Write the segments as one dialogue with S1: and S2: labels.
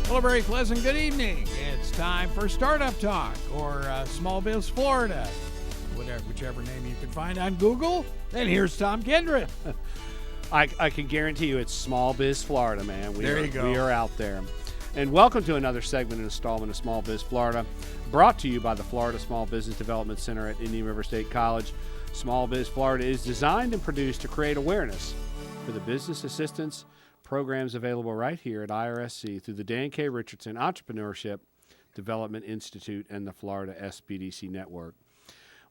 S1: Well, a very pleasant good evening. It's time for Startup Talk, or Small Biz Florida, whichever name you can find on Google. And here's Tom Kindred.
S2: I can guarantee you it's Small Biz Florida, man.
S1: There you go.
S2: We are out there. And welcome to another segment and installment of Small Biz Florida, brought to you by the Florida Small Business Development Center at Indian River State College. Small Biz Florida is designed and produced to create awareness for the business assistance programs available right here at IRSC through the Dan K. Richardson Entrepreneurship Development Institute and the Florida SBDC Network.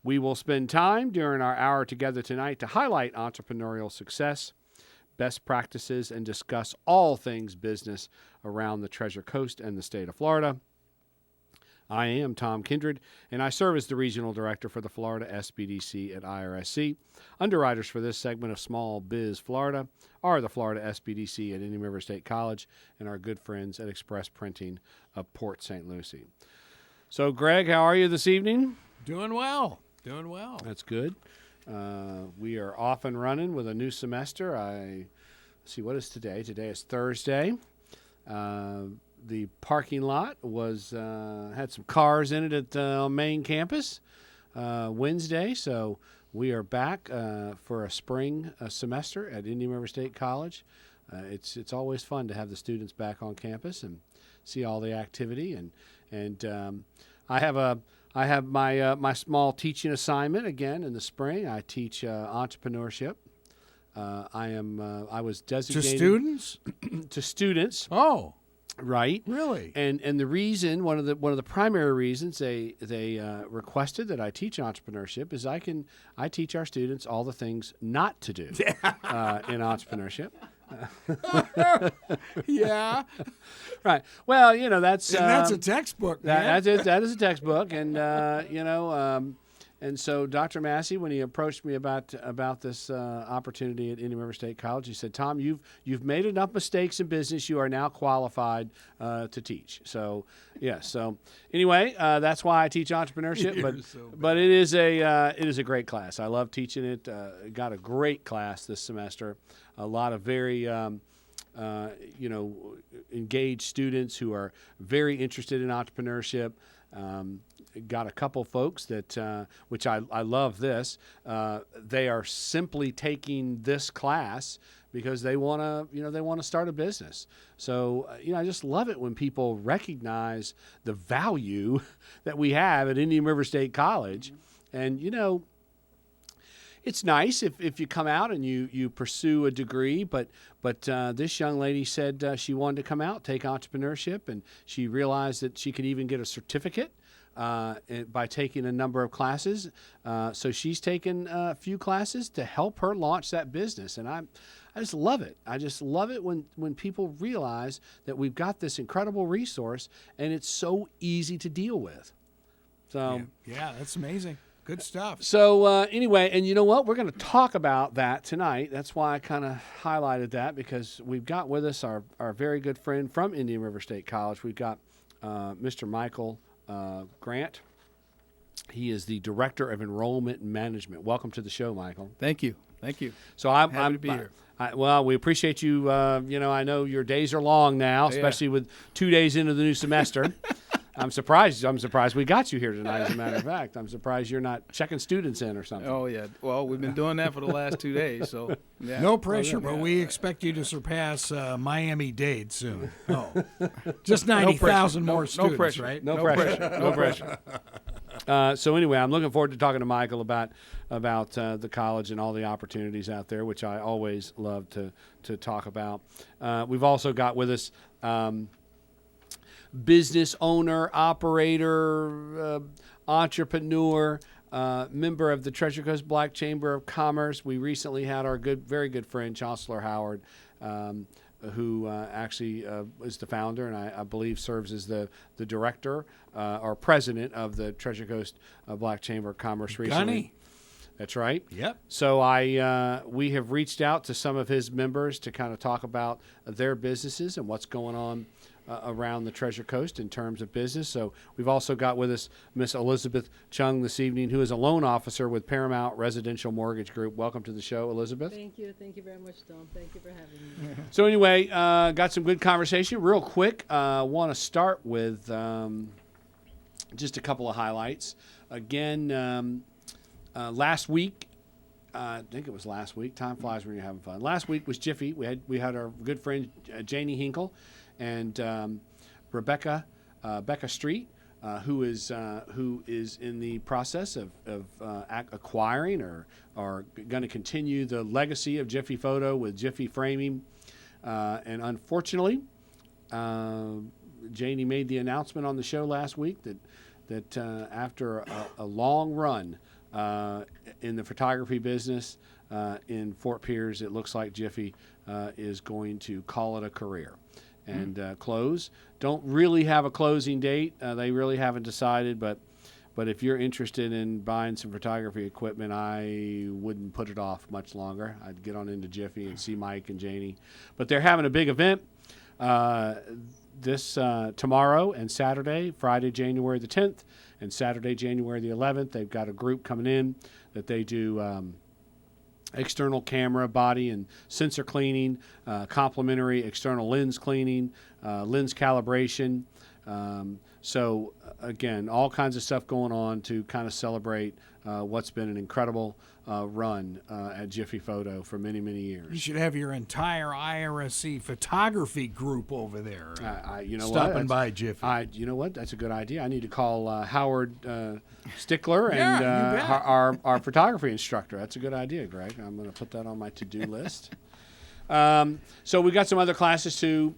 S2: We will spend time during our hour together tonight to highlight entrepreneurial success, best practices, and discuss all things business around the Treasure Coast and the state of Florida. I am Tom Kindred, and I serve as the Regional Director for the Florida SBDC at IRSC. Underwriters for this segment of Small Biz Florida are the Florida SBDC at Indian River State College and our good friends at Express Printing of Port St. Lucie. So, Greg, how are you this evening?
S1: Doing well. Doing well.
S2: That's good. We are off and running with a new semester. Let's see, what is today? Today is Thursday. The parking lot had some cars in it at the main campus Wednesday, so we are back for a spring semester at Indian River State College. It's always fun to have the students back on campus and see all the activity, and I have my small teaching assignment again in the spring. I teach entrepreneurship. I was designated
S1: to students.
S2: To students.
S1: Oh.
S2: Right.
S1: Really?
S2: And the reason, one of the primary reasons they requested that I teach entrepreneurship is I teach our students all the things not to do in entrepreneurship.
S1: Yeah.
S2: Right. Well, that's
S1: a textbook, man.
S2: That is a textbook, and and so Dr. Massey, when he approached me about this opportunity at Indian River State College, he said, "Tom, you've made enough mistakes in business. You are now qualified to teach." So, yeah. So anyway, that's why I teach entrepreneurship. But it is a great class. I love teaching it. Got a great class this semester. A lot of very engaged students who are very interested in entrepreneurship. Got a couple folks that, which I love this. They are simply taking this class because they want to start a business. So, I just love it when people recognize the value that we have at Indian River State College. And, it's nice if you come out and you pursue a degree, but this young lady said she wanted to come out, take entrepreneurship, and she realized that she could even get a certificate by taking a number of classes. So she's taken a few classes to help her launch that business, and I just love it. I just love it when people realize that we've got this incredible resource and it's so easy to deal with. So
S1: yeah, that's amazing. Good stuff.
S2: So anyway, and you know what? We're going to talk about that tonight. That's why I kind of highlighted that, because we've got with us our very good friend from Indian River State College. We've got Mr. Michael Grant. He is the Director of Enrollment Management. Welcome to the show, Michael.
S3: Thank you.
S2: So I'm
S3: happy to be here.
S2: Well, we appreciate you. I know your days are long now, especially with 2 days into the new semester. I'm surprised we got you here tonight, as a matter of fact. I'm surprised you're not checking students in or something.
S3: Oh, yeah. Well, we've been doing that for the last 2 days, so yeah.
S1: No pressure, but we expect you to surpass Miami-Dade soon. Oh, just 90,000 more students,
S3: no pressure.
S1: right?
S2: No pressure. So anyway, I'm looking forward to talking to Michael about the college and all the opportunities out there, which I always love to talk about. We've also got with us business owner, operator, entrepreneur, member of the Treasure Coast Black Chamber of Commerce. We recently had our very good friend, Chancellor Howard, who actually is the founder and I believe serves as the director or president of the Treasure Coast Black Chamber of Commerce recently. That's right.
S1: Yep.
S2: So we have reached out to some of his members to kind of talk about their businesses and what's going on around the Treasure Coast in terms of business. So we've also got with us Miss Elizabeth Chung this evening, who is a loan officer with Paramount Residential Mortgage Group. Welcome to the show, Elizabeth.
S4: Thank you. Thank you very much, Tom. Thank you for having me.
S2: So anyway, got some good conversation. Real quick, want to start with just a couple of highlights. Again, last week, I think it was last week. Time flies when you're having fun. Last week was Jiffy. We had our good friend Janie Hinkle and Rebecca Street, who is in the process of acquiring or going to continue the legacy of Jiffy Photo with Jiffy Framing. And unfortunately, Janie made the announcement on the show last week that after a long run in the photography business in Fort Pierce, it looks like Jiffy is going to call it a career and close. Don't really have a closing date. They really haven't decided, but if you're interested in buying some photography equipment, I wouldn't put it off much longer. I'd get on into Jiffy and see Mike and Janie. But they're having a big event this tomorrow and Saturday, Friday, January the 10th, and Saturday, January the 11th. They've got a group coming in that they do external camera, body, and sensor cleaning, complimentary external lens cleaning, lens calibration. So, again, all kinds of stuff going on to kind of celebrate what's been an incredible run at Jiffy Photo for many, many years.
S1: You should have your entire IRSC photography group over there.
S2: You know
S1: stopping by Jiffy.
S2: You know what? That's a good idea. I need to call Howard Stickler
S1: Yeah,
S2: and
S1: you bet.
S2: our photography instructor. That's a good idea, Greg. I'm going to put that on my to-do list. So we got some other classes too.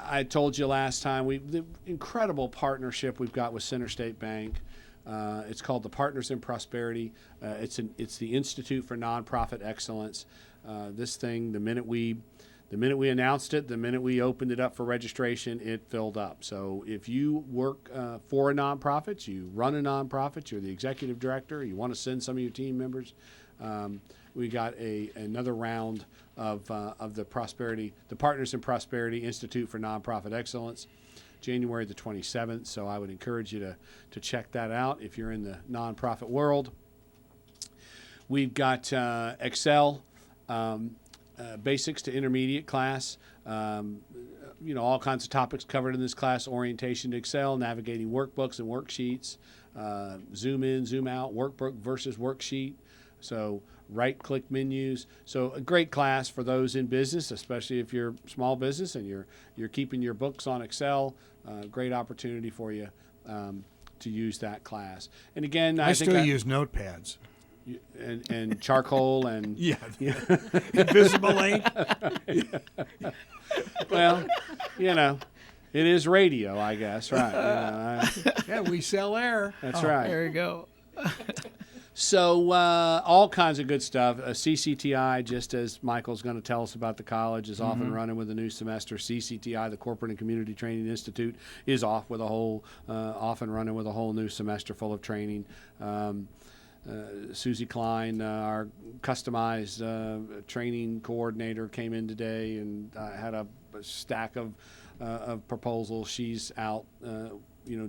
S2: I told you last time the incredible partnership we've got with Center State Bank. It's called the Partners in Prosperity. It's the Institute for Nonprofit Excellence. This thing, the minute we announced it, the minute we opened it up for registration, it filled up. So if you work for a nonprofit, you run a nonprofit, you're the executive director, you want to send some of your team members, we got another round of the Partners in Prosperity Institute for Nonprofit Excellence, January the 27th. So I would encourage you to check that out if you're in the nonprofit world. We've got Excel basics to intermediate class. All kinds of topics covered in this class: orientation to Excel, navigating workbooks and worksheets, zoom in, zoom out, workbook versus worksheet. So right-click menus. So a great class for those in business, especially if you're small business and you're keeping your books on Excel. Great opportunity for you to use that class. And again,
S1: I still use notepads.
S2: And charcoal and
S1: Invisible ink.
S2: Well, it is radio, I guess, right?
S1: Yeah, we sell air.
S2: That's right.
S3: There you go.
S2: So all kinds of good stuff. CCTI, just as Michael's going to tell us about the college, is off and running with a new semester. CCTI, the Corporate and Community Training Institute, is off and running with a whole new semester full of training. Susie Klein, our customized training coordinator, came in today and had a stack of proposals. She's out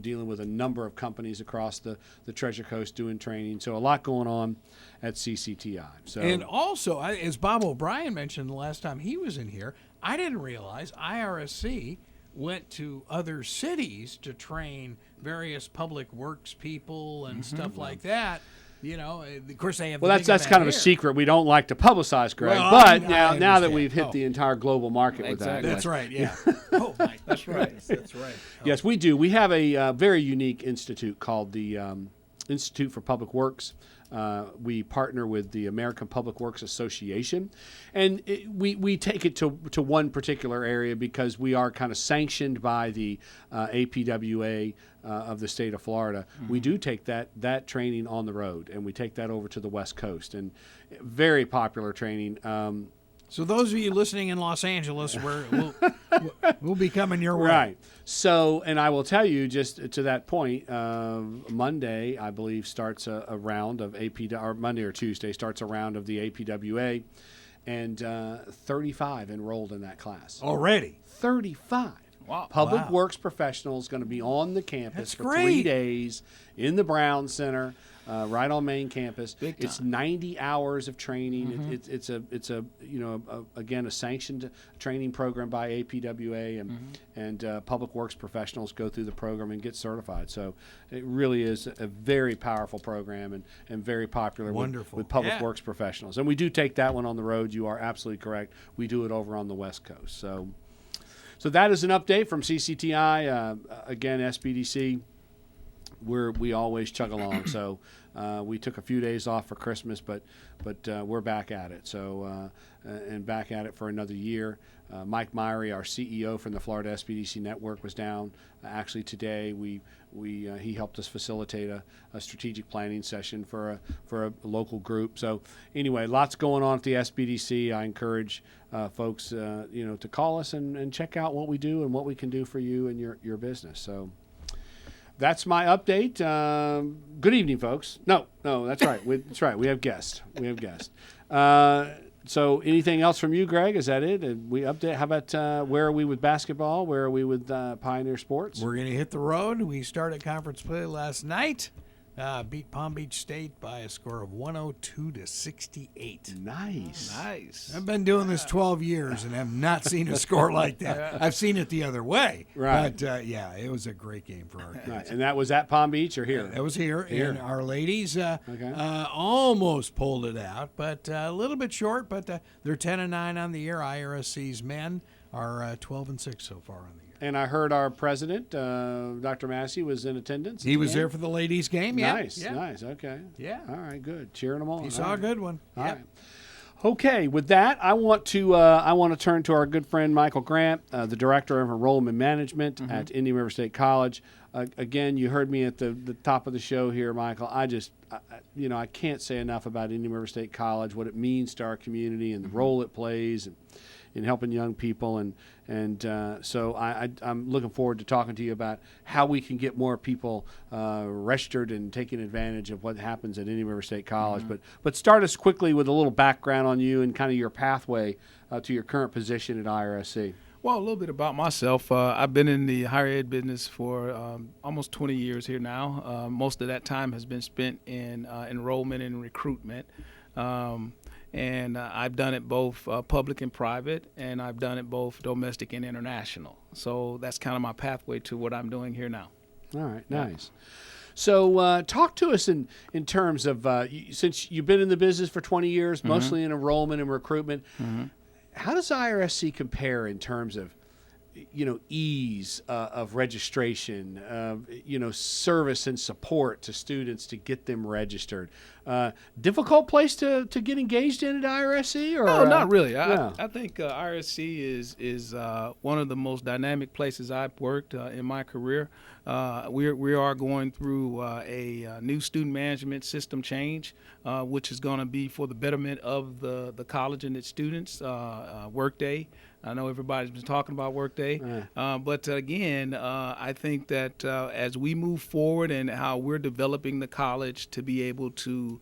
S2: dealing with a number of companies across the Treasure Coast doing training. So a lot going on at CCTI. So,
S1: and also, as Bob O'Brien mentioned the last time he was in here, I didn't realize IRSC went to other cities to train various public works people and stuff like that. Of course they have.
S2: Well, that's kind of a secret we don't like to publicize, Greg.
S1: Well,
S2: but now that we've hit the entire global market with that.
S1: That's right. Yeah. Oh, that's right. That's right.
S2: Yes, we do. We have a very unique institute called the Institute for Public Works. We partner with the American Public Works Association, and we take it to one particular area because we are kind of sanctioned by the APWA of the state of Florida. We do take that training on the road, and we take that over to the West Coast, and very popular training.
S1: So those of you listening in Los Angeles, We'll be coming your way.
S2: Right. So, and I will tell you, just to that point, Monday, I believe, starts a round of or Monday or Tuesday starts a round of the APWA, and 35 enrolled in that class.
S1: Already?
S2: 35.
S3: Wow.
S2: Public
S1: Wow.
S2: Works professionals going to be on the campus
S1: That's
S2: for
S1: great.
S2: 3 days in the Brown Center, right on main campus.
S3: Big time.
S2: It's 90 hours of training. It's a again a sanctioned training program by APWA, and Public Works professionals go through the program and get certified. So it really is a very powerful program and very popular
S1: Wonderful.
S2: with Public
S1: Yeah.
S2: Works professionals. And we do take that one on the road. You are absolutely correct. We do it over on the West Coast. So that is an update from CCTI. Again, SBDC, we always chug along. So we took a few days off for Christmas, but we're back at it. So and back at it for another year. Mike Myrie, our CEO from the Florida SBDC Network, was down actually today. He helped us facilitate a strategic planning session for a local group. So anyway, lots going on at the SBDC. I encourage folks to call us and check out what we do and what we can do for you and your business. So that's my update. Good evening, folks. No, that's right. That's right. We have guests. So anything else from you, Greg? Is that it? And we update. How about where are we with basketball? Where are we with Pioneer Sports?
S1: We're going to hit the road. We started conference play last night. Beat Palm Beach State by a score of 102-68.
S2: Nice.
S1: I've been doing this 12 years and have not seen a score like that. I've seen it the other way.
S2: Right.
S1: But, it was a great game for our kids.
S2: Right. And that was at Palm Beach or here?
S1: That was here. And our ladies
S2: Okay.
S1: almost pulled it out, but a little bit short. But they're 10-9 on the year. IRSC's men are 12-6 so far on the year.
S2: And I heard our president, Dr. Massey, was in attendance.
S1: He was there for the ladies' game. Yeah.
S2: Nice.
S1: Yeah.
S2: Nice. Okay.
S1: Yeah.
S2: All right. Good. Cheering them on.
S1: He saw a good one.
S2: All
S1: Yeah.
S2: right. Okay, with that, I want to turn to our good friend Michael Grant, the Director of Enrollment Management at Indian River State College. Again, you heard me at the top of the show here, Michael. I can't say enough about Indian River State College, what it means to our community and the role it plays in helping young people. So I'm looking forward to talking to you about how we can get more people registered and taking advantage of what happens at Indian River State College. But start us quickly with a little background on you and kind of your pathway to your current position at IRSC.
S3: Well, a little bit about myself. I've been in the higher ed business for almost 20 years here now. Most of that time has been spent in enrollment and recruitment. And I've done it both public and private, and I've done it both domestic and international. So that's kind of my pathway to what I'm doing here now.
S2: All right, nice. So talk to us in terms of, since you've been in the business for 20 years, mostly in enrollment and recruitment, how does IRSC compare in terms of, ease of registration, service and support to students to get them registered? Difficult place to get engaged in at IRSC? Or,
S3: no, not really.
S2: Yeah.
S3: I think IRSC is one of the most dynamic places I've worked in my career. We are going through a new student management system change, which is going to be for the betterment of the college and its students. Workday. I know everybody's been talking about Workday, but again, I think that as we move forward and how we're developing the college to be able to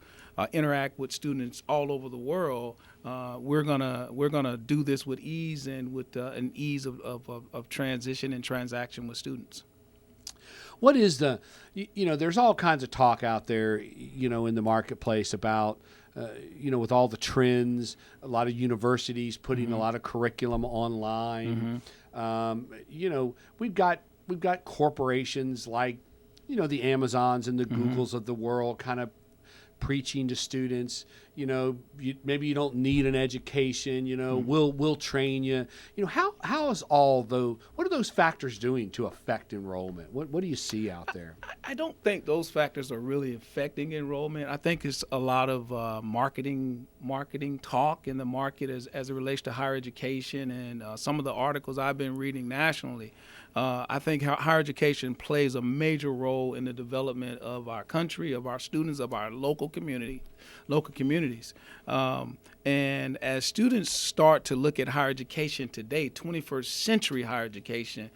S3: interact with students all over the world, we're gonna do this with ease and with an ease of transition and transaction with students.
S2: What is there's all kinds of talk out there, in the marketplace about, with all the trends, a lot of universities putting a lot of curriculum online. We've got corporations like, the Amazons and the Googles of the world kind of preaching to students, maybe you don't need an education, we'll train you. How is what are those factors doing to affect enrollment? What do you see out there?
S3: I don't think those factors are really affecting enrollment. I think it's a lot of marketing talk in the market as it relates to higher education, and some of the articles I've been reading nationally. I think higher education plays a major role in the development of our country, of our students, of our local community. local communities. And as students start to look at higher education today, 21st century higher education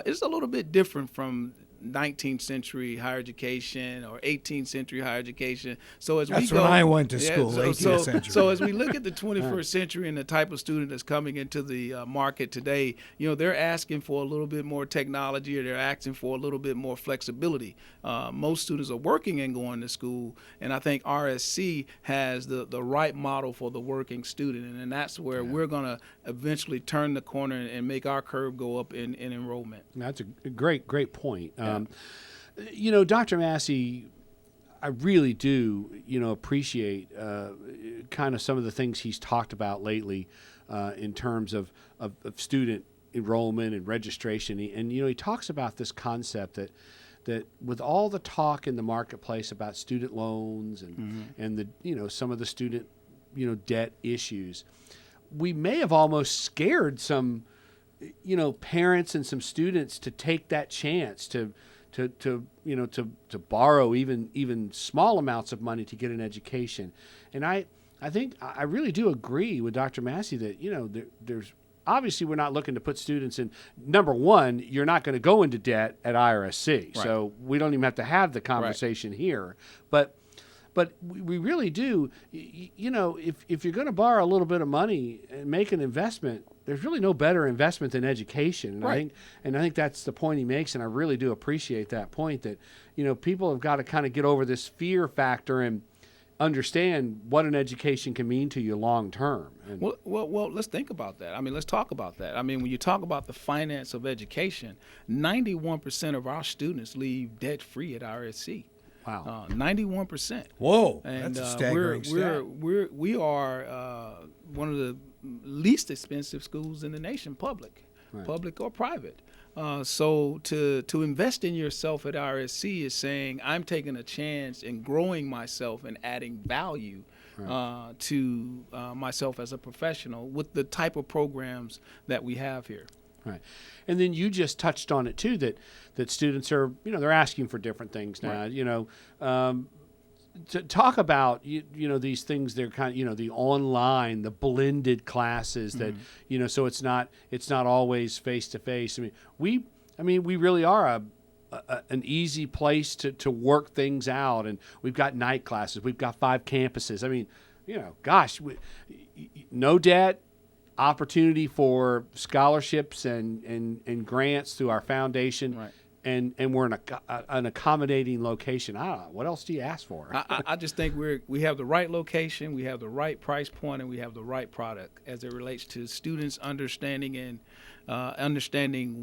S3: is a little bit different from 19th century higher education or 18th century higher education. So as
S1: That's
S3: we go,
S1: when I went to school, 18th century.
S3: So as we look at the 21st century and the type of student that's coming into the market today, they're asking for a little bit more technology, or they're asking for a little bit more flexibility. Most students are working and going to school, and I think RSC has the right model for the working student, and that's where we're going to eventually turn the corner and make our curve go up in enrollment.
S2: That's a great point. Dr. Massey, I really do, appreciate kind of some of the things he's talked about lately in terms of student enrollment and registration. And he talks about this concept that with all the talk in the marketplace about student loans and the some of the student debt issues, we may have almost scared some parents and some students to take that chance to borrow even small amounts of money to get an education. And I think I really do agree with Dr. Massey that there's obviously we're not looking to put students in. Number one, you're not going to go into debt at IRSC, right. So we don't even have to have the conversation here. But we really do. If you're going to borrow a little bit of money and make an investment, there's really no better investment than education. And
S3: right.
S2: I think that's the point he makes, and I really do appreciate that point that people have got to kind of get over this fear factor and understand what an education can mean to you long term.
S3: Well, let's think about that. Let's talk about that. When you talk about the finance of education, 91% of our students leave debt free at RSC.
S2: Wow,
S3: 91%.
S1: Whoa,
S3: and
S1: that's a staggering stat.
S3: We are one of the least expensive schools in the nation, public or private. So to invest in yourself at RSC is saying I'm taking a chance in growing myself and adding value to myself as a professional with the type of programs that we have here.
S2: Right. And then you just touched on it too, that students are, they're asking for different things now, right. To talk about, these things, they're kind of, the online, the blended classes that, so it's not always face to face. We really are an easy place to work things out. And we've got night classes. We've got 5 campuses. No debt. Opportunity for scholarships and grants through our foundation,
S3: right.
S2: and we're in an accommodating location. I don't know. What else do you ask for?
S3: I just think we have the right location, we have the right price point, and we have the right product as it relates to students understanding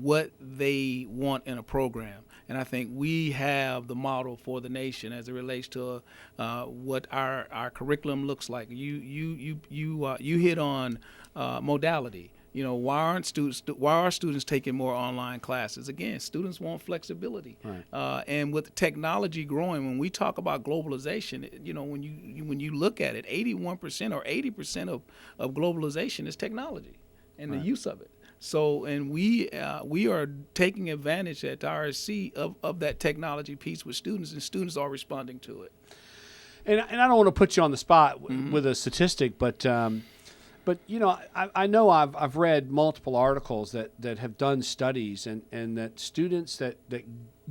S3: what they want in a program. And I think we have the model for the nation as it relates to what our curriculum looks like. You hit on modality. Why are students taking more online classes? Again, students want flexibility.
S2: Right.
S3: And with technology growing, when we talk about globalization, when you look at it, 81% or 80% of globalization is technology and the use of it. So, and we are taking advantage at RSC of that technology piece with students, and students are responding to it.
S2: And I don't want to put you on the spot with a statistic, but I know I've read multiple articles that have done studies and that students that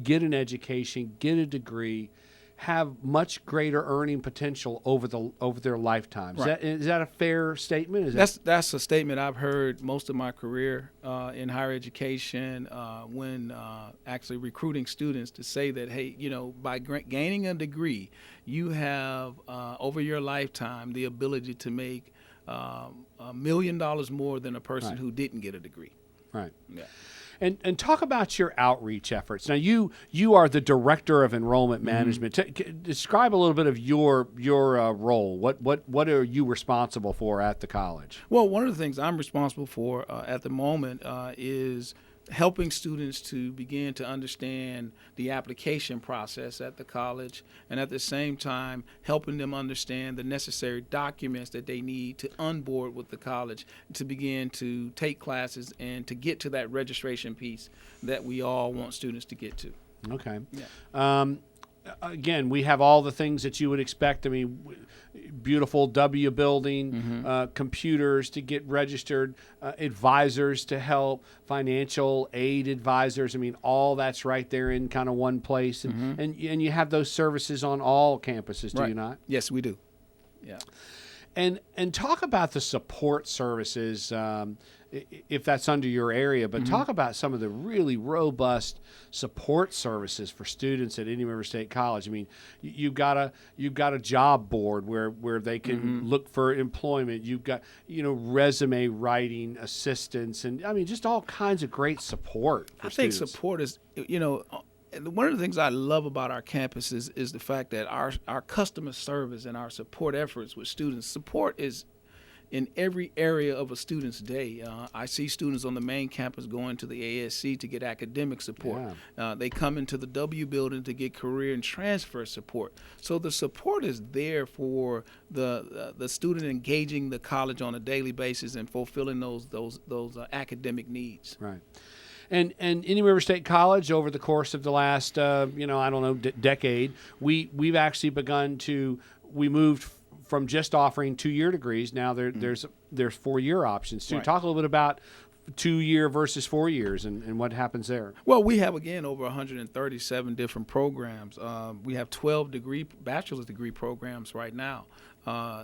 S2: get an education, get a degree, have much greater earning potential over their lifetimes.
S3: Right.
S2: Is that a fair statement?
S3: That's a statement I've heard most of my career in higher education when actually recruiting students to say that, hey, by gaining a degree, you have over your lifetime the ability to make $1 million more than a person who didn't get a degree.
S2: Right.
S3: Yeah.
S2: And talk about your outreach efforts. Now, you are the director of enrollment management. Describe a little bit of your role. What are you responsible for at the college?
S3: Well, one of the things I'm responsible for at the moment is helping students to begin to understand the application process at the college, and at the same time helping them understand the necessary documents that they need to onboard with the college to begin to take classes and to get to that registration piece that we all want students to get to.
S2: Okay.
S3: Yeah.
S2: again, we have all the things that you would expect. I mean, beautiful W building, computers to get registered, advisors to help, financial aid advisors. I mean, all that's right there in kind of one place. And you have those services on all campuses, do you not?
S3: Yes, we do. Yeah.
S2: And talk about the support services, if that's under your area, but talk about some of the really robust support services for students at Indian River State College. I mean, you've got a job board where they can look for employment. You've got, resume writing assistance, and I mean, just all kinds of great support for students.
S3: I think support is, one of the things I love about our campus is the fact that our customer service and our support efforts with students, support is in every area of a student's day. I see students on the main campus going to the ASC to get academic support. Yeah. They come into the W building to get career and transfer support. So the support is there for the student engaging the college on a daily basis and fulfilling those academic needs.
S2: Right. And Indian River State College, over the course of the last, decade, we've actually begun to, we moved from just offering 2-year degrees. Now there's 4-year options. So talk a little bit about 2-year versus 4 years and what happens there.
S3: Well, we have, again, over 137 different programs. We have 12 bachelor's degree programs right now.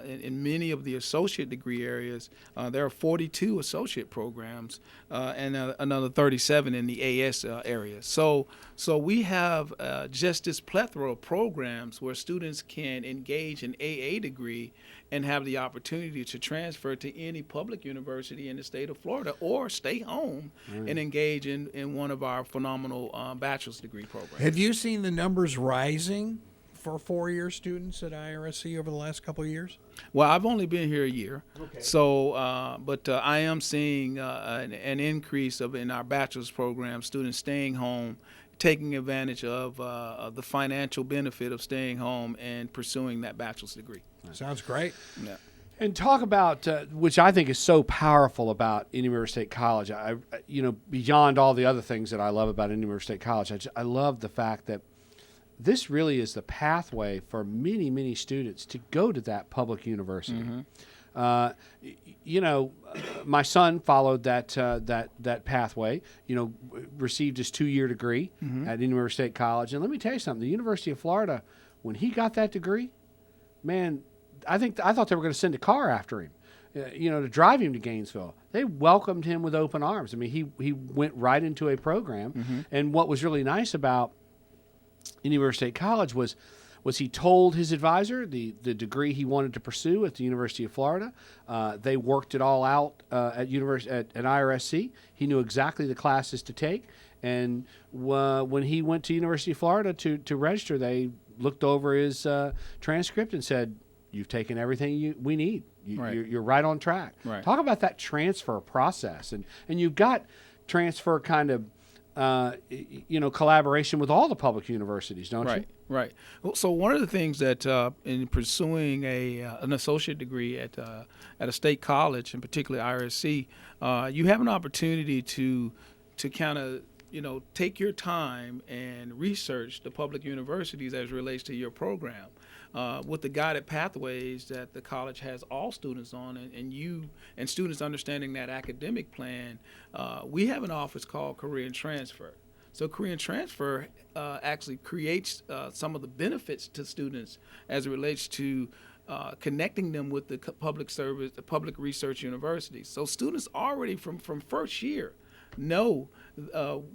S3: In many of the associate degree areas, there are 42 associate programs and another 37 in the AS area. So we have just this plethora of programs where students can engage in AA degree and have the opportunity to transfer to any public university in the state of Florida or stay home and engage in one of our phenomenal bachelor's degree programs.
S1: Have you seen the numbers rising for 4-year students at IRSC over the last couple of years?
S3: Well, I've only been here a year, so but I am seeing an increase in our bachelor's program, students staying home, taking advantage of the financial benefit of staying home and pursuing that bachelor's degree.
S1: Sounds great.
S3: Yeah.
S2: And talk about, which I think is so powerful about Indian River State College. Beyond all the other things that I love about Indian River State College, I love the fact that this really is the pathway for many, many students to go to that public university. My son followed that pathway. Received his 2-year degree at Indian River State College. And let me tell you something: the University of Florida, when he got that degree, man, I thought they were going to send a car after him, to drive him to Gainesville. They welcomed him with open arms. I mean, he went right into a program. And what was really nice about Indian River State College was he told his advisor the degree he wanted to pursue at the University of Florida. They worked it all out at IRSC. He knew exactly the classes to take, and when he went to University of Florida to register, they looked over his transcript and said, "You've taken everything we need. You're right on track."
S3: Right.
S2: Talk about that transfer process, and you've got transfer kind of collaboration with all the public universities, don't you?
S3: Right. Well, so one of the things that in pursuing an associate degree at a state college, and particularly IRSC, you have an opportunity to kind of take your time and research the public universities as it relates to your program. With the guided pathways that the college has all students on, and students understanding that academic plan, we have an office called Career and Transfer. So Career and Transfer actually creates some of the benefits to students as it relates to connecting them with the public research universities. So students already from first year know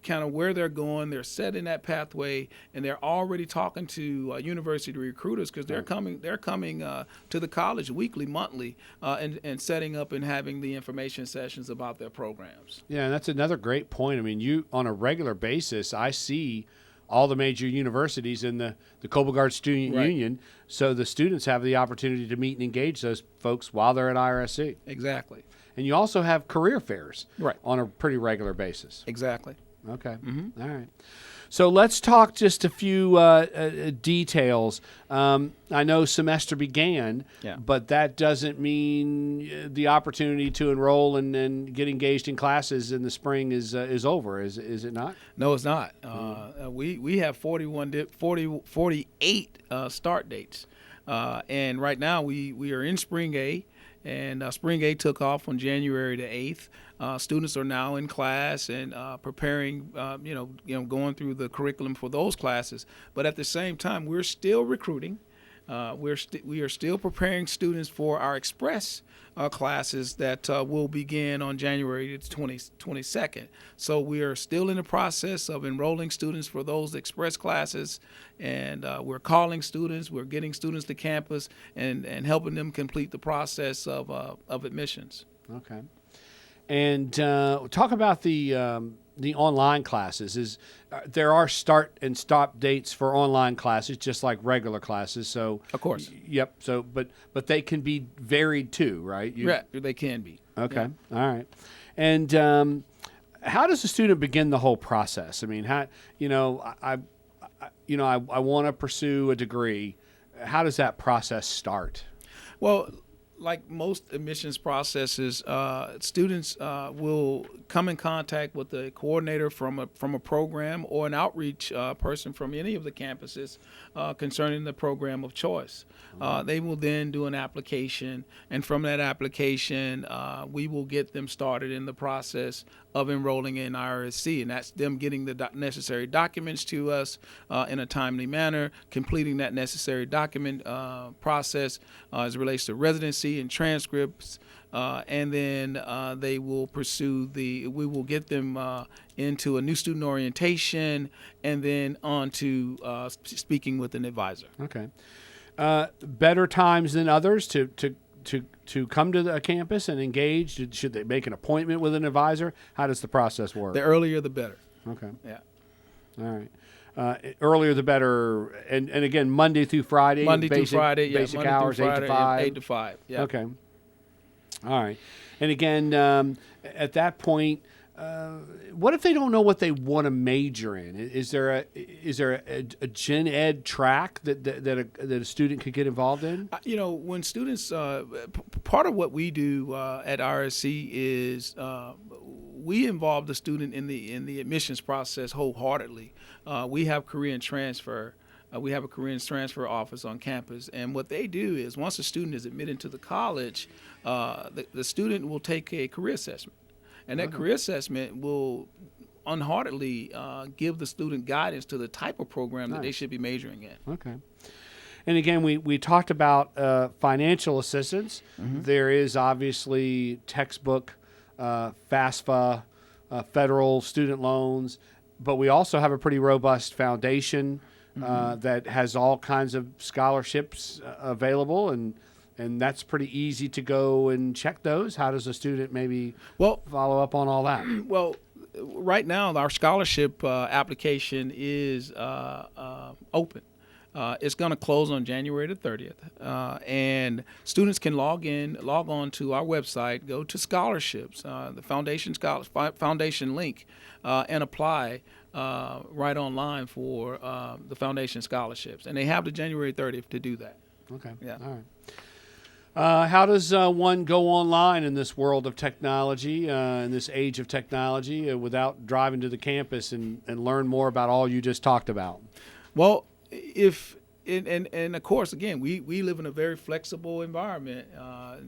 S3: kind of where they're going. They're set in that pathway, and they're already talking to university recruiters because they're coming to the college weekly, monthly, and setting up and having the information sessions about their programs.
S2: Yeah, and that's another great point. I mean, on a regular basis, I see all the major universities in the Cobalt Student Union, so the students have the opportunity to meet and engage those folks while they're at IRSC.
S3: Exactly.
S2: And you also have career fairs on a pretty regular basis.
S3: Exactly.
S2: Okay. All right. So let's talk just a few details. I know semester began, but that doesn't mean the opportunity to enroll and get engaged in classes in the spring is over. Is it not?
S3: No, it's not. We have 48 start dates. And right now we are in Spring A, and Spring A took off on January the 8th. Students are now in class and preparing, going through the curriculum for those classes. But at the same time, we're still recruiting. We are still preparing students for our Express classes that will begin on January 22nd. So we are still in the process of enrolling students for those Express classes, and we're calling students, we're getting students to campus, and helping them complete the process of admissions.
S2: Okay. And talk about the online classes. There are start and stop dates for online classes, just like regular classes. So
S3: of course.
S2: Yep. So, but they can be varied too, right?
S3: Yeah, they can be.
S2: Okay. Yeah. All right. And how does a student begin the whole process? I mean, I want to pursue a degree. How does that process start?
S3: Well, like most admissions processes, students will come in contact with the coordinator from a program or an outreach person from any of the campuses concerning the program of choice. They will then do an application, and from that application, we will get them started in the process of enrolling in IRSC, and that's them getting the necessary documents to us in a timely manner, completing that necessary document process as it relates to residency and transcripts, and then they will pursue we will get them into a new student orientation, and then on to speaking with an advisor.
S2: Okay. Better times than others to come to the campus and engage? Should they make an appointment with an advisor? How does the process work?
S3: The earlier the better.
S2: Okay.
S3: Yeah.
S2: All right. Earlier the better, and again, Monday through Friday.
S3: Basic
S2: Monday hours,
S3: through Friday,
S2: 8 to 5.
S3: 8 to 5. Yeah.
S2: Okay. All right. And again, at that point, what if they don't know what they want to major in? Is there a gen ed track that a student could get involved in?
S3: When students, part of what we do at RSC is we involve the student in the admissions process wholeheartedly. We have career transfer. We have a career transfer office on campus, and what they do is once a student is admitted to the college, the student will take a career assessment. And that career assessment will unheartedly give the student guidance to the type of program that they should be majoring in.
S2: Okay. And again, we talked about financial assistance. Mm-hmm. There is obviously textbook, FAFSA, federal student loans, but we also have a pretty robust foundation that has all kinds of scholarships available, and that's pretty easy to go and check those. How does a student maybe follow up on all that?
S3: Well, right now our scholarship application is open. It's going to close on January the 30th, and students can log on to our website, go to scholarships, the foundation link, and apply right online for the foundation scholarships. And they have the January 30th to do that.
S2: Okay.
S3: Yeah.
S2: All right. How does one go online in this world of technology, in this age of technology, without driving to the campus and learn more about all you just talked about?
S3: Well, and of course, again, we live in a very flexible environment.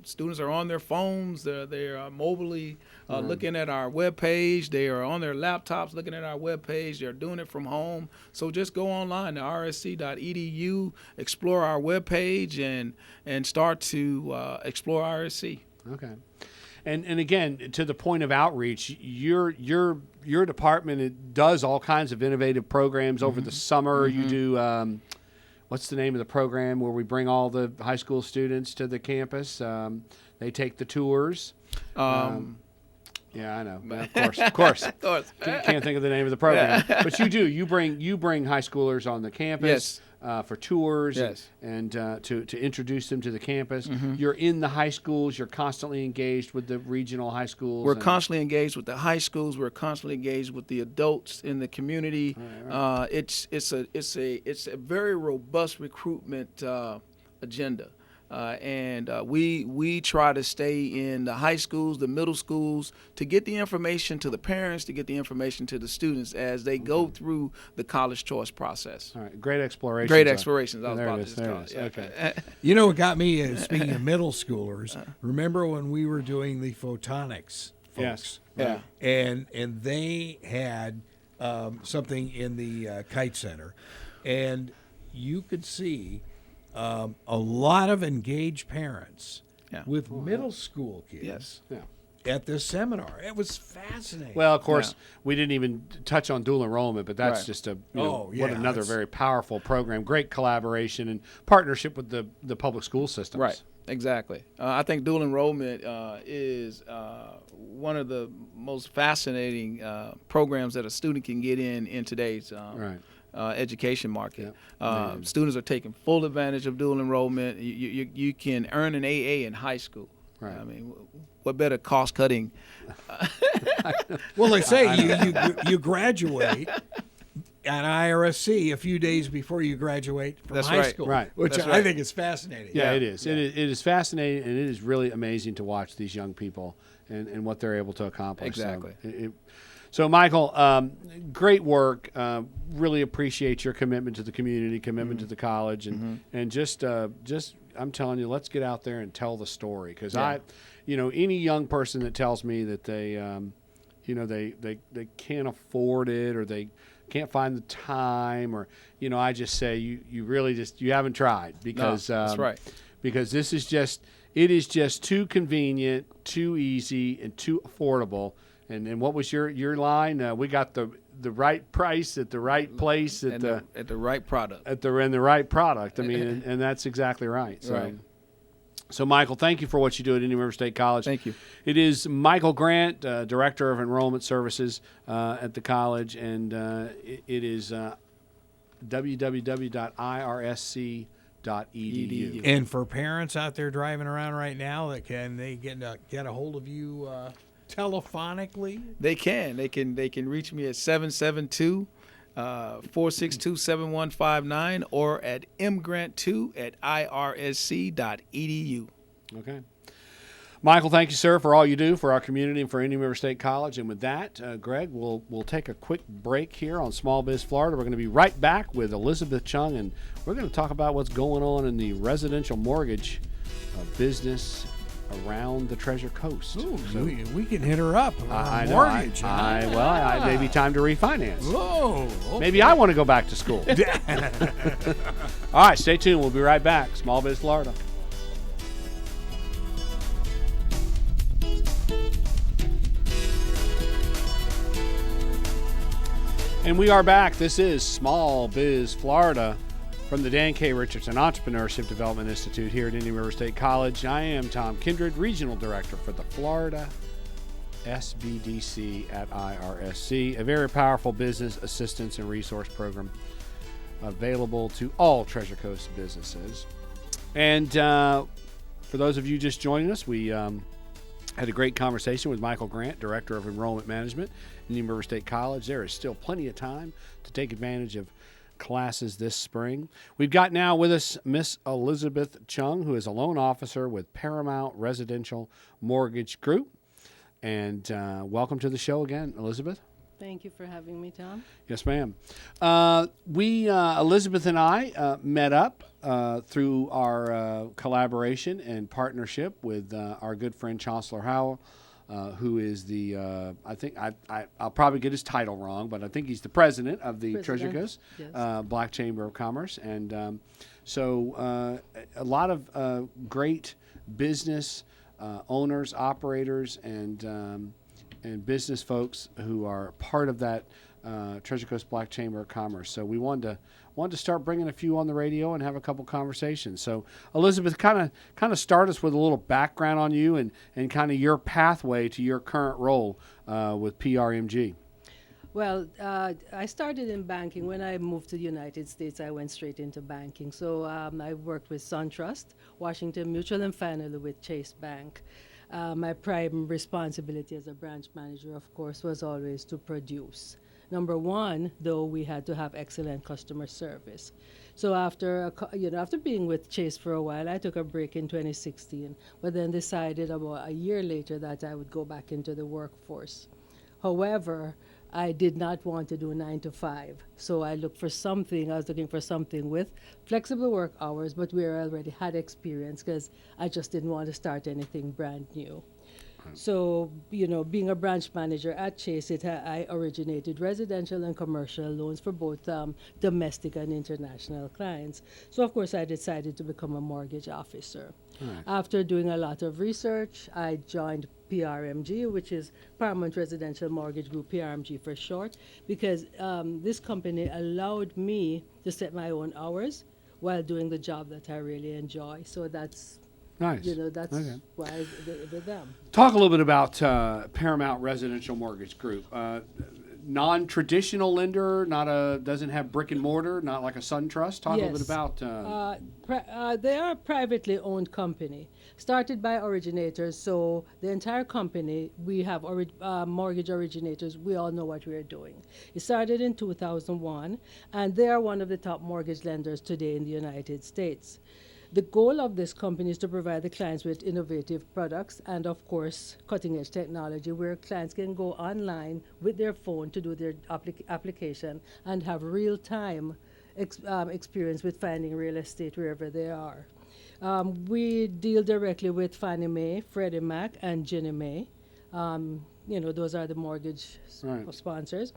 S3: Students are on their phones. They are mobilely looking at our webpage. They are on their laptops looking at our webpage. They're doing it from home. So just go online to rsc.edu, explore our webpage, and start to explore RSC.
S2: Okay. And again, to the point of outreach, your department does all kinds of innovative programs over the summer. You do what's the name of the program where we bring all the high school students to the campus? They take the tours. Yeah, I know. Of course. Can't think of the name of the program. But you do. You bring high schoolers on the campus. For tours and to introduce them to the campus. Mm-hmm. You're in the high schools. You're constantly engaged with the regional high schools.
S3: We're constantly engaged with the high schools. We're constantly engaged with the adults in the community. Right. It's a very robust recruitment agenda. And we try to stay in the high schools, the middle schools, to get the information to the parents, to get the information to the students as they go through the college choice process.
S2: All right, great exploration.
S3: Great explorations. I was
S2: There
S3: about
S2: it
S3: to
S2: is,
S3: just
S2: there
S3: call
S2: it
S3: it.
S2: is.
S3: Yeah.
S2: Okay.
S1: You know what got me, speaking of middle schoolers, remember when we were doing the photonics folks?
S2: Yes.
S3: Yeah.
S1: And they had something in the Kite Center, and you could see a lot of engaged parents
S3: Yeah.
S1: with middle school kids
S3: Yes.
S2: Yeah.
S1: at this seminar. It was fascinating.
S2: Well, of course,
S3: Yeah.
S2: we didn't even touch on dual enrollment, but that's
S3: Right.
S2: just a
S1: Oh, yeah,
S2: what another
S1: that's-
S2: very powerful program. Great collaboration and partnership with the public school systems.
S3: Right. Exactly. I think dual enrollment is one of the most fascinating programs that a student can get in today's
S2: Right.
S3: education market.
S2: Yeah.
S3: Students are taking full advantage of dual enrollment. You can earn an AA in high school.
S2: Right.
S3: I mean, what better cost cutting?
S1: well, they say you graduate at IRSC a few days before you graduate from
S3: That's
S1: high
S3: right.
S1: school,
S2: Right.
S1: which
S3: That's
S1: I
S3: right.
S1: think is fascinating.
S2: Yeah,
S3: Yeah.
S2: it is. It is fascinating, and it is really amazing to watch these young people and what they're able to accomplish.
S3: Exactly.
S2: So Michael, great work. Really appreciate your commitment to the community, commitment to the college, and just I'm telling you, let's get out there and tell the story. Because
S3: Yeah.
S2: any young person that tells me that they can't afford it or they can't find the time, or I just say you really you haven't tried, because
S3: that's right.
S2: because it is just too convenient, too easy, and too affordable. And what was your line? We got the right price at the right place at the
S3: right product.
S2: in the right product. I mean, and that's exactly right. So,
S3: Right.
S2: So Michael, thank you for what you do at Indian River State College.
S3: Thank you.
S2: It is Michael Grant, Director of Enrollment Services at the college, and it is www.irsc.edu.
S1: And for parents out there driving around right now, can they get a hold of you telephonically?
S3: They can reach me at 772-462-7159 or at mgrant2@irsc.edu.
S2: Okay. Michael, thank you, sir, for all you do for our community and for Indian River State College. And with that, Greg, we'll take a quick break here on Small Biz Florida. We're going to be right back with Elizabeth Chung, and we're going to talk about what's going on in the residential mortgage business around the Treasure Coast.
S1: Ooh,
S2: So,
S1: we can hit her up.
S2: I know.
S1: Mortgage.
S2: It may be time to refinance.
S1: Whoa.
S2: Maybe I want to go back to school. All right, stay tuned. We'll be right back. Small Biz Florida. And we are back. This is Small Biz Florida from the Dan K. Richardson Entrepreneurship Development Institute here at Indian River State College. I am Tom Kindred, Regional Director for the Florida SBDC at IRSC, a very powerful business assistance and resource program available to all Treasure Coast businesses. And for those of you just joining us, we had a great conversation with Michael Grant, Director of Enrollment Management at Indian River State College. There is still plenty of time to take advantage of classes this spring. We've got now with us Miss Elizabeth Chung, who is a loan officer with Paramount Residential Mortgage Group. And welcome to the show again, Elizabeth.
S4: Thank you for having me, Tom.
S2: Yes, ma'am. Elizabeth and I met up through our collaboration and partnership with our good friend Chancellor Howell, who is the, I'll probably get his title wrong, but I think he's the president of the Treasure Coast
S4: Yes.
S2: Black Chamber of Commerce. And so a lot of great business owners, operators, and business folks who are part of that Treasure Coast Black Chamber of Commerce. So we wanted to start bringing a few on the radio and have a couple conversations. So Elizabeth, kind of start us with a little background on you and kind of your pathway to your current role with PRMG.
S4: Well, I started in banking. When I moved to the United States, I went straight into banking. So I worked with SunTrust, Washington Mutual, and finally with Chase Bank. My prime responsibility as a branch manager, of course, was always to produce. Number one, though, we had to have excellent customer service. So after being with Chase for a while, I took a break in 2016, but then decided about a year later that I would go back into the workforce. However, I did not want to do 9 to 5, so I was looking for something with flexible work hours, but where I already had experience because I just didn't want to start anything brand new. So, being a branch manager at Chase, I originated residential and commercial loans for both domestic and international clients. So, of course, I decided to become a mortgage officer.
S2: Right.
S4: After doing a lot of research, I joined PRMG, which is Paramount Residential Mortgage Group, PRMG for short, because this company allowed me to set my own hours while doing the job that I really enjoy. So that's
S2: Nice.
S4: that's
S2: Okay.
S4: why I with them.
S2: Talk a little bit about Paramount Residential Mortgage Group. Non-traditional lender, doesn't have brick and mortar, not like a SunTrust. Talk a little bit about.
S4: They are a privately owned company, started by originators. So the entire company, we have mortgage originators. We all know what we are doing. It started in 2001, and they are one of the top mortgage lenders today in the United States. The goal of this company is to provide the clients with innovative products and, of course, cutting-edge technology where clients can go online with their phone to do their application and have real-time experience with finding real estate wherever they are. We deal directly with Fannie Mae, Freddie Mac, and Ginnie Mae. Those are the mortgage sponsors.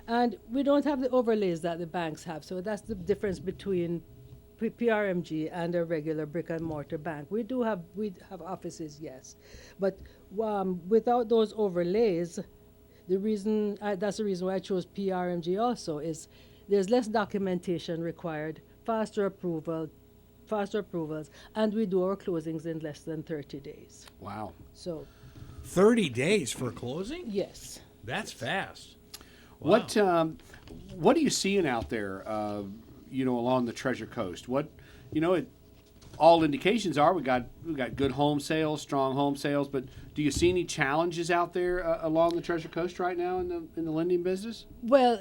S4: And we don't have the overlays that the banks have, so that's the difference between PRMG and a regular brick and mortar bank. We have offices, yes, but without those overlays, that's the reason why I chose PRMG also is there's less documentation required, faster approvals, and we do our closings in less than 30 days.
S2: Wow.
S4: So
S1: 30 days for closing?
S4: yes.
S1: That's fast. Wow.
S2: What are you seeing out there? Along the Treasure Coast. All indications are we got good home sales, strong home sales. But do you see any challenges out there along the Treasure Coast right now in the lending business?
S4: Well,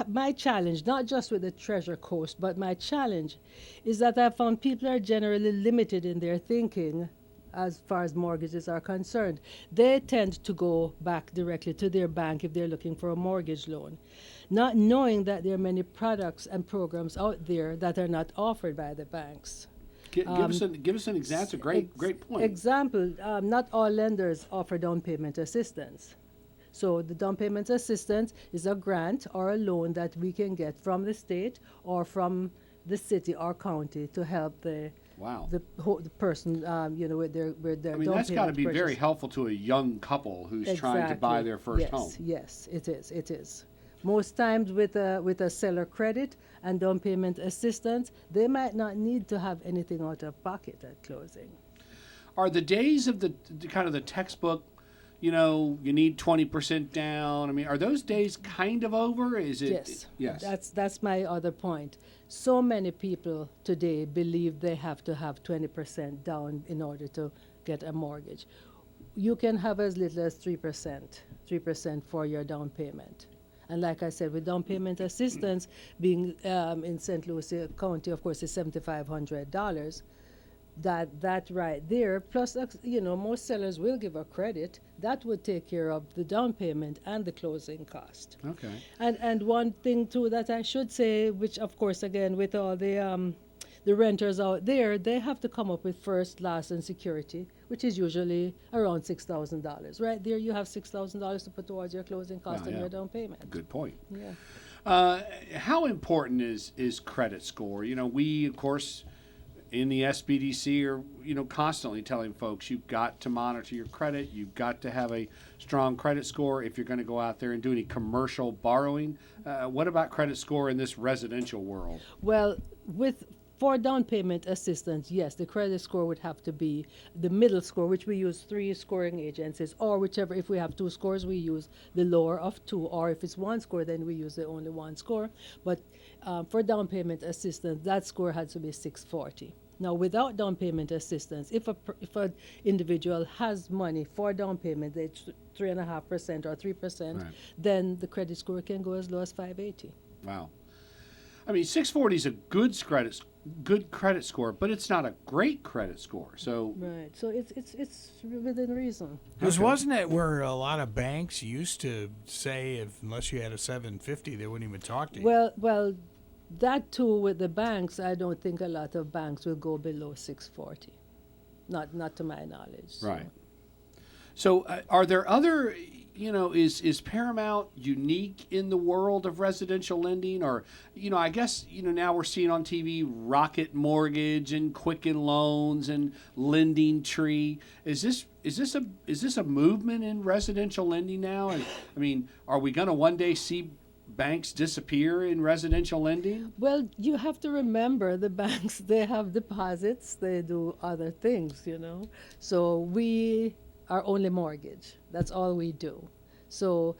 S4: my challenge, not just with the Treasure Coast, but my challenge is that I found people are generally limited in their thinking as far as mortgages are concerned. They tend to go back directly to their bank if they're looking for a mortgage loan, not knowing that there are many products and programs out there that are not offered by the banks.
S2: Give us an example. That's a great point.
S4: Example, not all lenders offer down payment assistance. So the down payment assistance is a grant or a loan that we can get from the state or from the city or county to help the person, with their.
S2: I mean, that's got to be very helpful to a young couple who's trying to buy their first home.
S4: Yes, it is. It is. Most times with a seller credit and down payment assistance, they might not need to have anything out of pocket at closing.
S2: Are the days of the kind of the textbook, you need 20% down? I mean, are those days kind of over? Is it?
S4: Yes.
S2: Yes.
S4: That's my other point. So many people today believe they have to have 20% down in order to get a mortgage. You can have as little as 3% for your down payment. And like I said, with down payment assistance being in St. Lucie County, of course, is $7,500. That right there, plus, most sellers will give a credit. That would take care of the down payment and the closing cost.
S2: Okay.
S4: And one thing, too, that I should say, which, of course, again, with all the renters out there, they have to come up with first, last, and security, which is usually around $6,000. Right there, you have $6,000 to put towards your closing cost and your down payment.
S2: Good point.
S4: Yeah.
S2: How important is credit score? We, of course, in the SBDC are, constantly telling folks you've got to monitor your credit. You've got to have a strong credit score if you're going to go out there and do any commercial borrowing. What about credit score in this residential world?
S4: Well, for down payment assistance, yes, the credit score would have to be the middle score, which we use 3 scoring agencies, or whichever, if we have 2 scores, we use the lower of 2, or if it's 1 score, then we use the only 1 score. But for down payment assistance, that score has to be 640. Now, without down payment assistance, if an individual has money for down payment, they 3.5% or 3%,
S2: Right.
S4: then the credit score can go as low as 580.
S2: Wow. I mean, 640 is a good credit score, but it's not a great credit score. So
S4: Right. So it's within reason.
S1: Because
S2: Okay.
S1: wasn't it where a lot of banks used to say if unless you had a 750, they wouldn't even talk to you?
S4: Well, that too with the banks, I don't think a lot of banks will go below 640. Not to my knowledge. So.
S2: right. So are there other? Is Paramount unique in the world of residential lending, or I guess now we're seeing on TV Rocket Mortgage and Quicken Loans and Lending Tree. Is this a movement in residential lending now? And I mean, are we going to one day see banks disappear in residential lending?
S4: Well, you have to remember the banks, they have deposits, they do other things, So we are only mortgage. That's all we do. So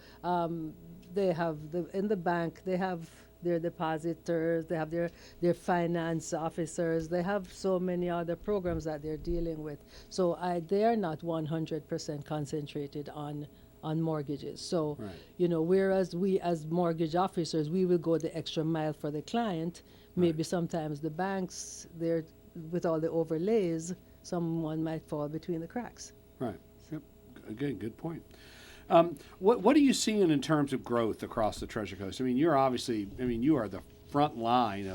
S4: they have, in the bank, they have their depositors, they have their finance officers, they have so many other programs that they're dealing with. So they are not 100% concentrated on mortgages. So,
S2: Right.
S4: whereas we as mortgage officers, we will go the extra mile for the client, maybe sometimes the banks, they're with all the overlays, someone might fall between the cracks.
S2: Right. Yep. Again, good point. What are you seeing in terms of growth across the Treasure Coast? I mean, you are the front line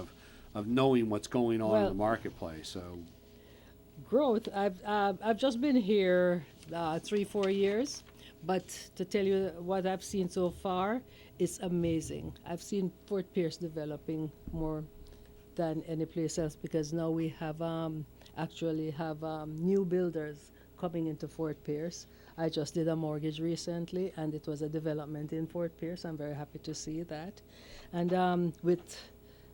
S2: of knowing what's going on in the marketplace. So,
S4: Growth, I've just been here 3-4 years, but to tell you what I've seen so far, it's amazing. I've seen Fort Pierce developing more than any place else because now we have actually have new builders coming into Fort Pierce. I just did a mortgage recently, and it was a development in Fort Pierce. I'm very happy to see that, and with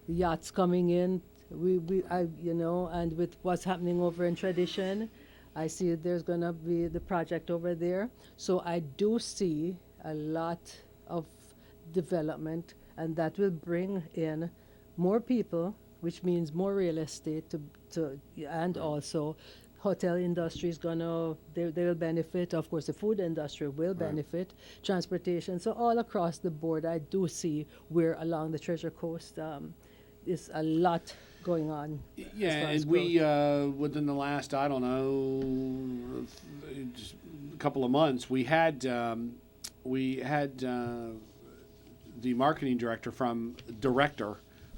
S4: the yachts coming in, and with what's happening over in Tradition, I see there's going to be the project over there. So I do see a lot of development, and that will bring in more people, which means more real estate and also hotel industry is they will benefit. Of course, the food industry will benefit, transportation. So all across the board, I do see where along the Treasure Coast is a lot going on.
S2: yeah, and we within the last just a couple of months, we had the marketing director from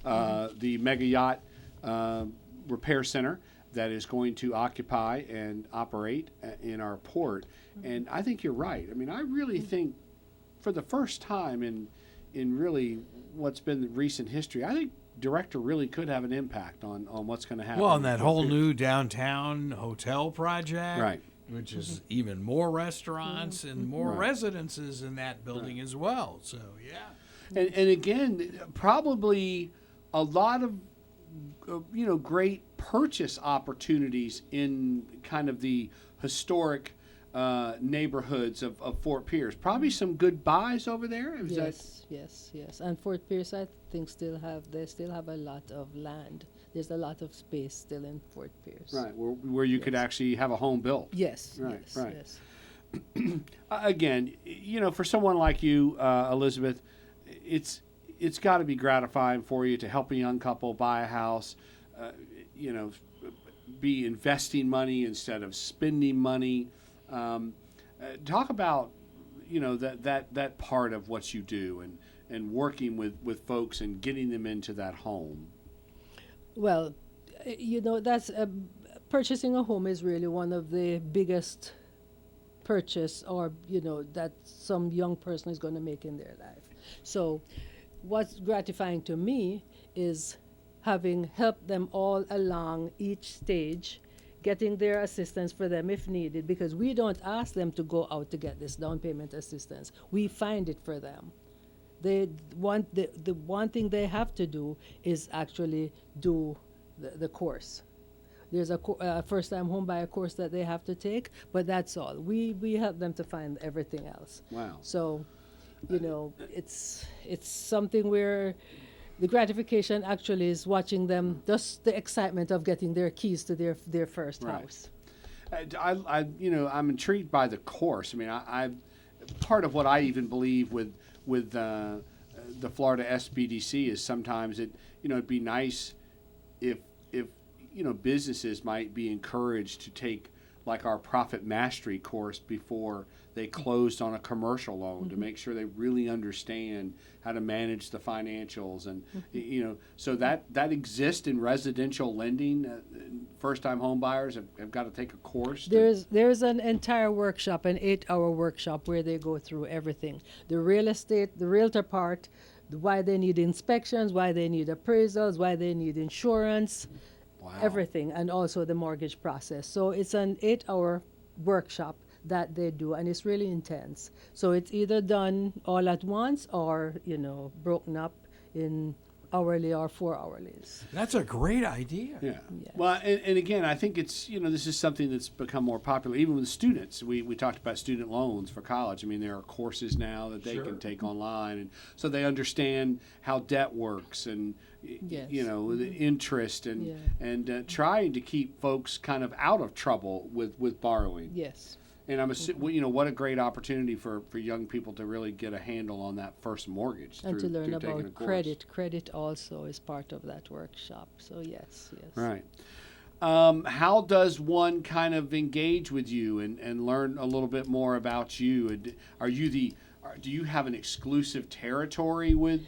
S2: the Mega Yacht Repair Center that is going to occupy and operate in our port. And I think you're right. I mean, I really think for the first time in really what's been the recent history, I think director really could have an impact on what's going to happen.
S1: Well, and that whole new downtown hotel project,
S2: Right.
S1: which is even more restaurants and more residences in that building as well. So, yeah.
S2: And again, probably a lot of great purchase opportunities in kind of the historic neighborhoods of Fort Pierce. Probably some good buys over there.
S4: Yes. And Fort Pierce, I think, they still have a lot of land. There's a lot of space still in Fort Pierce.
S2: Right, where you could actually have a home built.
S4: Yes.
S2: Right,
S4: yes.
S2: right.
S4: Yes.
S2: Again, for someone like you, Elizabeth, it's got to be gratifying for you to help a young couple buy a house, be investing money instead of spending money. Talk about, that part of what you do and working with folks and getting them into that home.
S4: Well, that's purchasing a home is really one of the biggest purchase that some young person is going to make in their life. So what's gratifying to me is having helped them all along each stage, getting their assistance for them if needed, because we don't ask them to go out to get this down payment assistance. We find it for them. The one thing they have to do is actually do the course. There's a first-time home buyer course that they have to take, but that's all. We help them to find everything else.
S2: Wow.
S4: So, it's something where the gratification actually is watching them, just the excitement of getting their keys to their first
S2: Right.
S4: house.
S2: I'm intrigued by the course. I mean, I part of what I even believe with the Florida SBDC is sometimes it'd be nice if businesses might be encouraged to take like our profit mastery course before they closed on a commercial loan to make sure they really understand how to manage the financials and so that exists in residential lending. First-time home buyers have got to take a course.
S4: There's an entire workshop, an 8-hour workshop where they go through everything: the real estate, the realtor part, why they need inspections, why they need appraisals, why they need insurance.
S2: Wow.
S4: Everything, and also the mortgage process. So it's an 8-hour workshop that they do, and it's really intense. So it's either done all at once or broken up in hourly or 4-hourlies.
S1: That's a great idea.
S2: Yeah.
S4: Yes.
S2: Well, and again, I think it's this is something that's become more popular even with students. We talked about student loans for college. I mean, there are courses now that they can take online, and so they understand how debt works and
S4: Yes.
S2: the interest and trying to keep folks kind of out of trouble with borrowing.
S4: Yes.
S2: And I'm what a great opportunity for young people to really get a handle on that first mortgage
S4: And to learn
S2: through taking a
S4: about
S2: course.
S4: credit. Credit also is part of that workshop. So yes.
S2: Right. How does one kind of engage with you and learn a little bit more about you? And do you have an exclusive territory with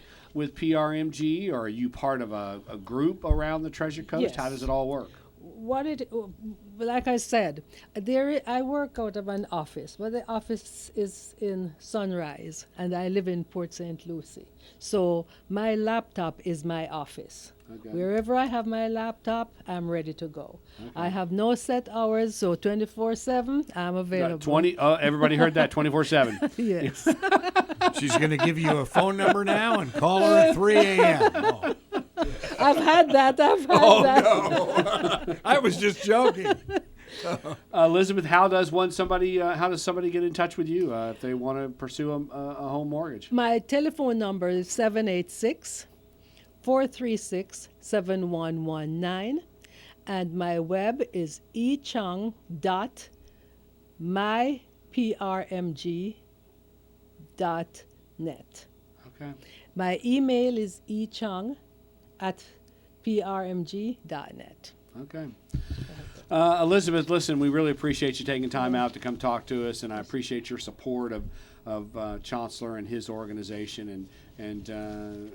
S2: PRMG, or are you part of a group around the Treasure Coast?
S4: Yes.
S2: How does it all work?
S4: Like I said, I work out of an office, but the office is in Sunrise, and I live in Port St. Lucie. So my laptop is my office.
S2: Okay.
S4: Wherever I have my laptop, I'm ready to go. Okay. I have no set hours, so 24/7, I'm available.
S2: Everybody heard that, 24/7.
S4: Yes.
S1: She's going to give you a phone number now and call her at 3 a.m. Oh.
S4: I've had that.
S1: No. I was just joking.
S2: Elizabeth, how does somebody get in touch with you if they want to pursue a home mortgage?
S4: My telephone number is 786-436-7119, and my web is echung.myprmg.net.
S2: Okay.
S4: My email is echung@prmg.net.
S2: Okay. Elizabeth, listen, we really appreciate you taking time out to come talk to us, and I appreciate your support of Chancellor and his organization. And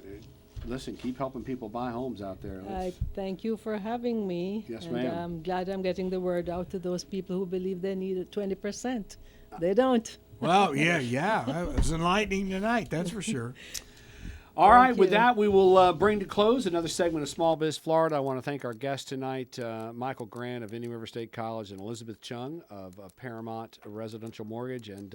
S2: listen, keep helping people buy homes out there.
S4: I thank you for having me.
S2: Yes,
S4: and
S2: ma'am.
S4: I'm glad I'm getting the word out to those people who believe they need 20%. They don't.
S1: Well, yeah. It was enlightening tonight, that's for sure.
S2: All right,
S4: Thank
S2: with
S4: you.
S2: that, we will bring to close another segment of Small Biz Florida. I want to thank our guests tonight, Michael Grant of Indian River State College and Elizabeth Chung of Paramount Residential Mortgage. And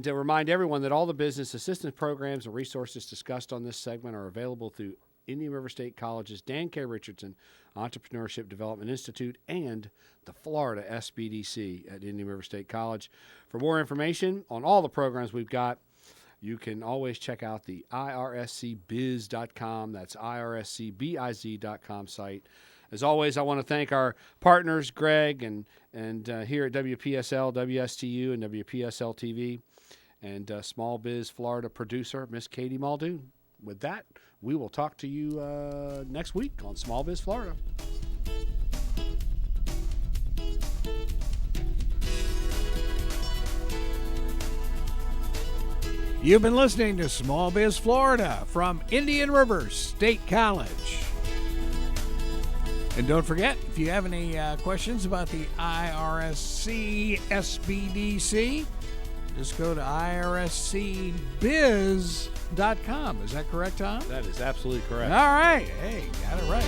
S2: remind everyone that all the business assistance programs and resources discussed on this segment are available through Indian River State College's Dan K. Richardson Entrepreneurship Development Institute and the Florida SBDC at Indian River State College. For more information on all the programs we've got, you can always check out the irscbiz.com. That's irscbiz.com site. As always, I want to thank our partners, Greg, and here at WPSL, WSTU, and WPSL TV, and Small Biz Florida producer, Miss Katie Muldoon. With that, we will talk to you next week on Small Biz Florida.
S1: You've been listening to Small Biz Florida from Indian River State College. And don't forget, if you have any questions about the IRSC SBDC, just go to irscbiz.com. Is that correct, Tom?
S2: That is absolutely correct.
S1: All right. Hey, got it right.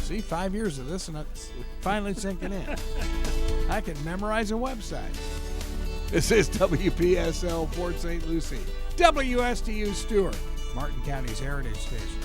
S1: See, 5 years of this and it's finally sinking in. I can memorize a website. This is WPSL Port St. Lucie, WSTU Stewart, Martin County's Heritage Station.